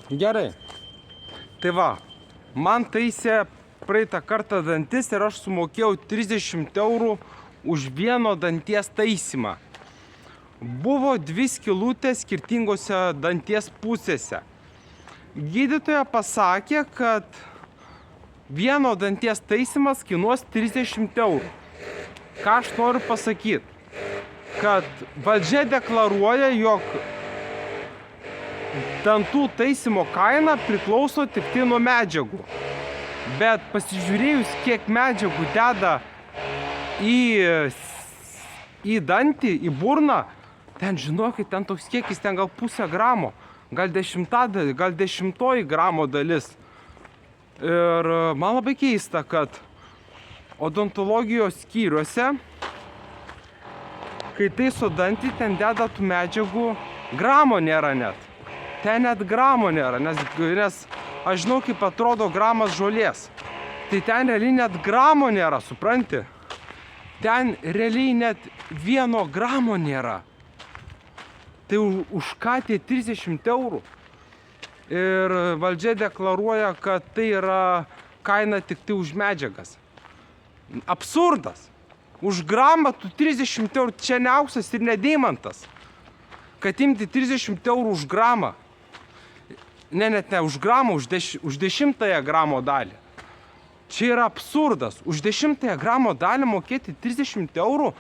Gerai. Tai va, man taisė praeitą kartą dantis ir aš sumokėjau 30 eurų už vieno danties taisymą. Buvo 2 skylutės skirtingose danties pusėse. Gydytoja pasakė, kad vieno danties taisymas kainuos 30 eurų. Ką aš noriu pasakyti? Kad valdžia deklaruoja, jog dantų taisymo kaina priklauso tik tai nuo medžiagų. Bet pasižiūrėjus, kiek medžiagų deda į dantį, į burną, ten žinokit, ten toks kiekis, ten gal pusę gramo, gal 10 gramo dalis. Ir man labai keista, kad odontologijos skyriuose, kai taiso dantį, ten deda tų medžiagų, gramo nėra net. Ten net gramo nėra, nes aš žinau, kaip atrodo gramas žolės. Tai ten realiai net gramo nėra, supranti? Ten realiai net 1 gramo nėra. Tai už ką tie 30 eurų? Ir valdžia deklaruoja, kad tai yra kaina tik tai už medžiagas. Absurdas. Už gramą tu 30 eurų, čia ne auksas ir ne deimantas. Kad imti 30 eurų už gramą. Net ne už gramą, už 10 gramo dalį. Čia yra absurdas. Už 10 gramo dalį mokėti 30 eurų?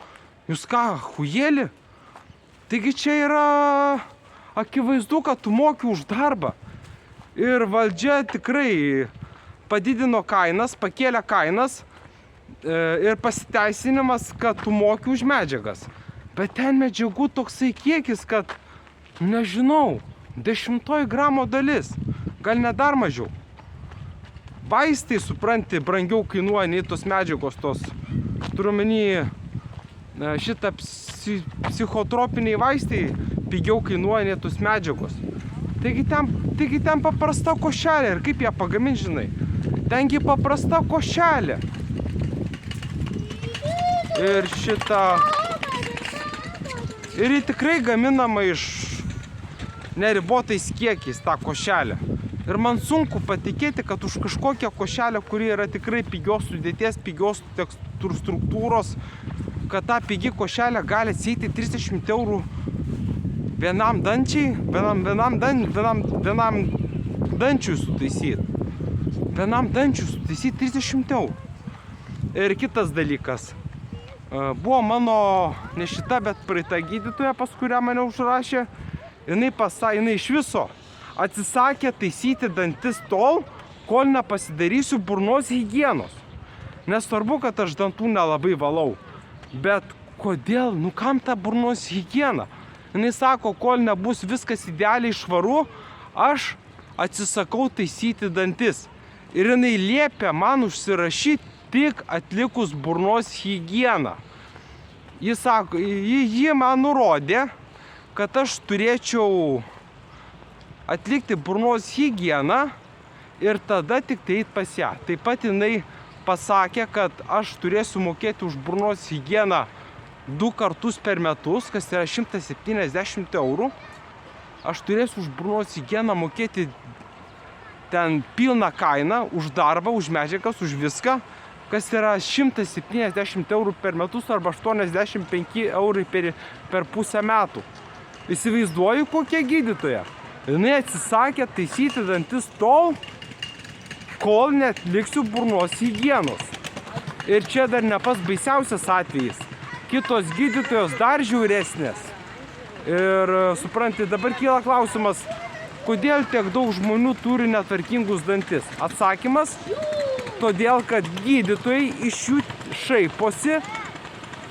Jūs ką, chujėli? Taigi čia yra akivaizdu, kad tu moki už darbą. Ir valdžia tikrai padidino kainas, pakėlė kainas ir pasiteisinimas, kad tu moki už medžiagas. Bet ten medžiagų toksai kiekis, kad, nežinau, 10 gramo dalis, gal net dar mažiau. Vaistai, supranti, brangiau kainuoja nei tos medžiagos, turiu omeny, šitą psichotropiniai vaistai pigiau kainuoja nei tos medžiagos. Taigi ten paprasta košelė, ir kaip ją pagaminti, žinai? Tengi paprasta košelė. Ir ji tikrai gaminama iš neribotais kiekiais tą košelę. Ir man sunku patikėti, kad už kažkokią košelę, kuri yra tikrai pigios sudėties, pigios struktūros, kad ta pigi košelė gali atsieiti 30 eurų vienam dančiui, vienam dančiui sutaisyti. Vienam dančiui sutaisyti 30 eurų. Ir kitas dalykas. Buvo mano, ne šita, bet praeita gydytoja, pas kurią mane užrašė. Jinai iš viso atsisakė taisyti dantis tol, kol nepasidarysiu burnos higienos. Nesvarbu, kad aš dantų nelabai valau. Bet kodėl, kam ta burnos higiena? Jinai sako, kol nebus viskas idealiai švaru, aš atsisakau taisyti dantis. Ir jinai liepia man užsirašyti tik atlikus burnos higieną. Ji man nurodė, kad aš turėčiau atlikti burnos higieną ir tada tik tai eit pas ją. Taip pat jinai pasakė, kad aš turėsiu mokėti už burnos higieną 2 kartus per metus, kas yra 170 eurų. Aš turėsiu už burnos higieną mokėti ten pilną kainą, už darbą, už medžiagas, už viską, kas yra 170 eurų per metus arba 85 eurai per pusę metų. Įsivaizduoju, kokia gydytoja. Jinai atsisakė taisyti dantis tol, kol neatliksiu burnos higienos. Ir čia dar ne pats baisiausias atvejis. Kitos gydytojos dar žiauresnės. Ir supranti, dabar kyla klausimas, kodėl tiek daug žmonių turi netvarkingus dantis. Atsakymas, todėl, kad gydytojai iš jų šaiposi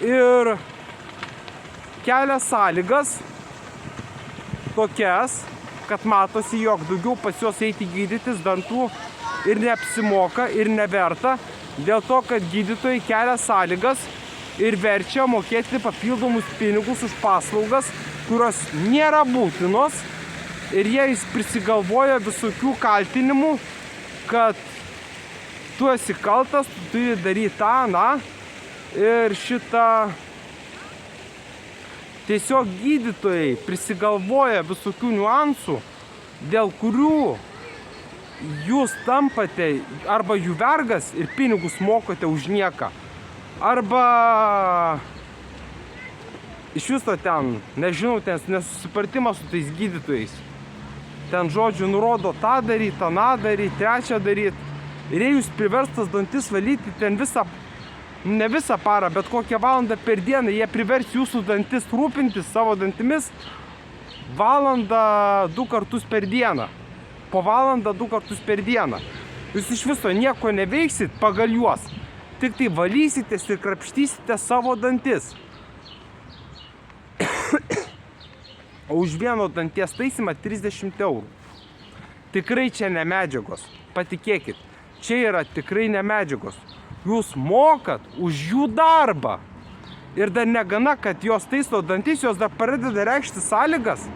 ir kelia sąlygas tokias, kad matosi, jog daugiau pas juos eiti gydytis dantų ir neapsimoka ir neverta, dėl to, kad gydytojai kelia sąlygas ir verčia mokėti papildomus pinigus už paslaugas, kurios nėra būtinos, ir jie prisigalvoja visokių kaltinimų, kad tu esi kaltas, tu turi daryti tą, ir tiesiog gydytojai prisigalvoja visokių niuansų, dėl kurių jūs tampate arba jų vergas ir pinigus mokate už nieką, arba iš viso ten, nežinau, ten nesusipratimas su tais gydytojais. Ten žodžiu nurodo tą daryti, aną daryti, trečią daryti. Ir jei jūs priverstas dantis valyti ten ne visą parą, bet kokią valandą per dieną, jie privers jūsų dantis rūpintis savo dantimis valandą 2 kartus per dieną. Po valandą 2 kartus per dieną. Jūs iš viso nieko neveiksit pagal juos. Tik tai valysitės ir krapštysite savo dantis. O už vieno danties taisymą 30 eurų. Tikrai čia ne medžiagos. Patikėkit, čia yra tikrai ne medžiagos. Jūs mokat už jų darbą. Ir dar negana, kad jos taiso dantis, jos dar pradeda reikšti sąlygas,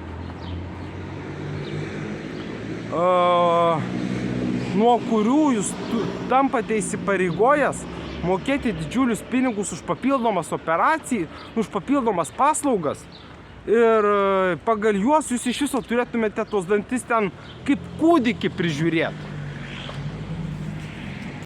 nuo kurių jūs tampate įsipareigojęs mokėti didžiulius pinigus už papildomas operacijas, už papildomas paslaugas. Ir pagal juos jūs iš viso turėtumėte tos dantis ten kaip kūdikį prižiūrėti.